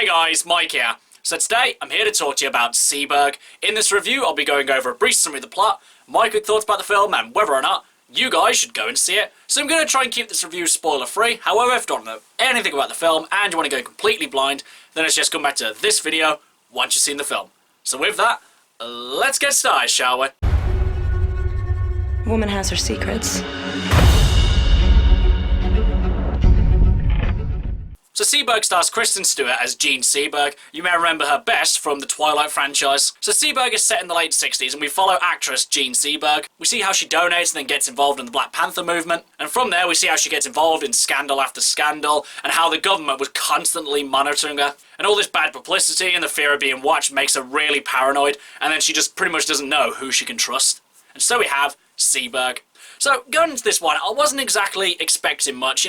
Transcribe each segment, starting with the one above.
Hey guys, Mike here. So today, I'm here to talk to you about Seberg. In this review, I'll be going over a brief summary of the plot, my quick thoughts about the film, and whether or not you guys should go and see it. So I'm going to try and keep this review spoiler-free. However, if you don't know anything about the film, and you want to go completely blind, then let's just come back to this video once you've seen the film. So with that, let's get started, shall we? A woman has her secrets. So Seberg stars Kristen Stewart as Jean Seberg. You may remember her best from the Twilight franchise. So Seberg is set in the late 60s and we follow actress Jean Seberg. We see how she donates and then gets involved in the Black Panther movement. And from there we see how she gets involved in scandal after scandal and how the government was constantly monitoring her. And all this bad publicity and the fear of being watched makes her really paranoid, and then she just pretty much doesn't know who she can trust. And so we have Seberg. So going into this one, I wasn't exactly expecting much,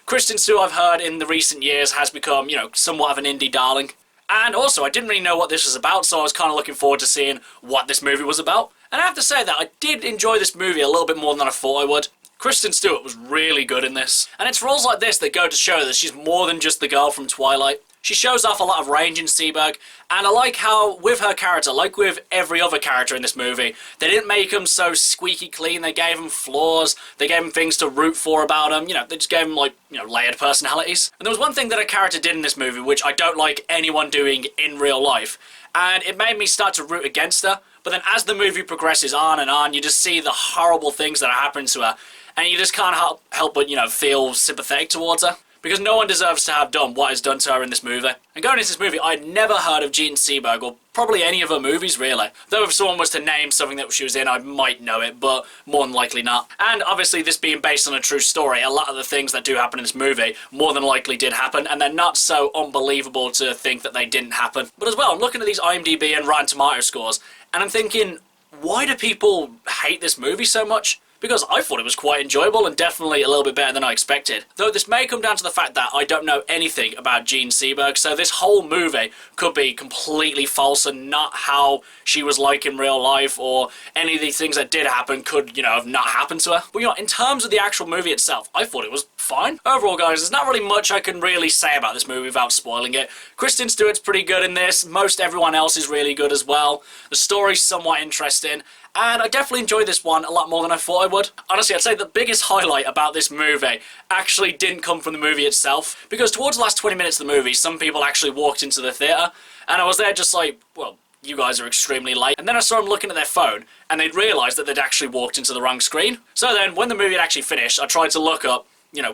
Kristen Stewart, I've heard in the recent years, has become, somewhat of an indie darling. And also, I didn't really know what this was about, so I was kind of looking forward to seeing what this movie was about. And I have to say that I did enjoy this movie a little bit more than I thought I would. Kristen Stewart was really good in this. And it's roles like this that go to show that she's more than just the girl from Twilight. She shows off a lot of range in Seberg, and I like how, with her character, like with every other character in this movie, they didn't make him so squeaky clean. They gave him flaws, they gave him things to root for about him, they just gave him, layered personalities. And there was one thing that a character did in this movie which I don't like anyone doing in real life, and it made me start to root against her, but then as the movie progresses on and on, you just see the horrible things that are happening to her, and you just can't help but, feel sympathetic towards her. Because no one deserves to have done what is done to her in this movie. And going into this movie, I'd never heard of Jean Seberg, or probably any of her movies, really. Though if someone was to name something that she was in, I might know it, but more than likely not. And obviously, this being based on a true story, a lot of the things that do happen in this movie more than likely did happen, and they're not so unbelievable to think that they didn't happen. But as well, I'm looking at these IMDb and Rotten Tomatoes scores, and I'm thinking, why do people hate this movie so much? Because I thought it was quite enjoyable and definitely a little bit better than I expected. Though this may come down to the fact that I don't know anything about Jean Seberg, so this whole movie could be completely false and not how she was like in real life, or any of these things that did happen could, have not happened to her. But, in terms of the actual movie itself, I thought it was fine. Overall, guys, there's not really much I can really say about this movie without spoiling it. Kristen Stewart's pretty good in this. Most everyone else is really good as well. The story's somewhat interesting. And I definitely enjoyed this one a lot more than I thought I would. Honestly, I'd say the biggest highlight about this movie actually didn't come from the movie itself, because towards the last 20 minutes of the movie, some people actually walked into the theatre, and I was there just like, well, you guys are extremely late. And then I saw them looking at their phone, and they'd realised that they'd actually walked into the wrong screen. So then, when the movie had actually finished, I tried to look up,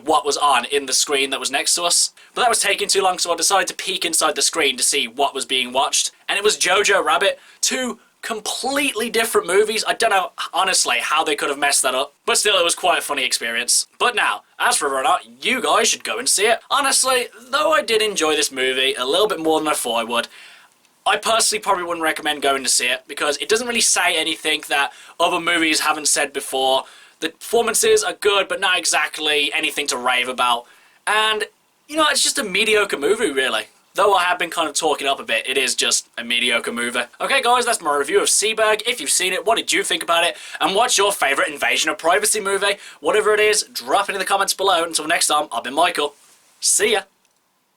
what was on in the screen that was next to us. But that was taking too long, so I decided to peek inside the screen to see what was being watched. And it was Jojo Rabbit, two completely different movies. I don't know, honestly, how they could have messed that up. But still, it was quite a funny experience. But now, as for whether or not you guys should go and see it, honestly, though I did enjoy this movie a little bit more than I thought I would, I personally probably wouldn't recommend going to see it, because it doesn't really say anything that other movies haven't said before. The performances are good, but not exactly anything to rave about. And, it's just a mediocre movie, really. Though I have been kind of talking up a bit, it is just a mediocre movie. Okay guys, that's my review of Seberg. If you've seen it, what did you think about it? And what's your favourite invasion of privacy movie? Whatever it is, drop it in the comments below. Until next time, I've been Michael. See ya!